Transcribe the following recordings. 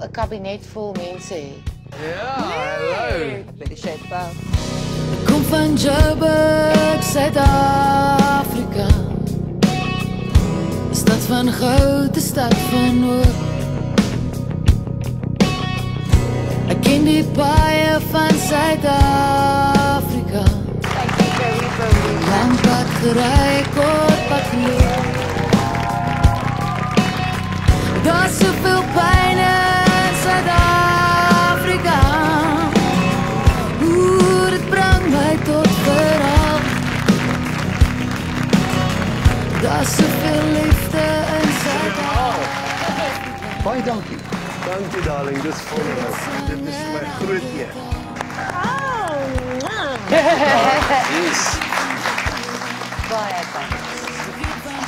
'n kabinet vol mense hê. Ja, hallo. By die Shape. Kom van Joburg, Suid-Afrika. 'n Stad van goud, 'n stad van hoop. Ek ken die paaie van Suid-Afrika. Landpad gery, kortpad geloop. Daar's soveel pyn in Suid-Afrika. Dit bring my tot verhaal. Daar's soveel liefde in Suid-Afrika. Baie dankie. Dankie darling, dis wonderlik. Dit is my groot eer. Yes. Baie dankie.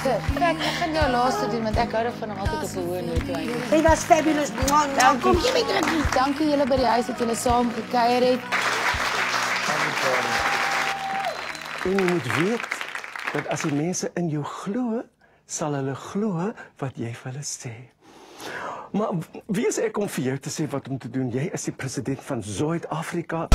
Ek gaan jou laaste doen want ek hou daarvan om altyd op 'n hoë noot te eindig. Dit was fabulous. Kom jy met drukkie. Dankie julle by die huis dat julle saam gekuier het. En jy moet weet dat as die mense in jou glo, sal hulle glo wat jy vir hulle sê. Maar wie is ek om vir jou te sê wat om te doen? Jy is die president van Suid-Afrika.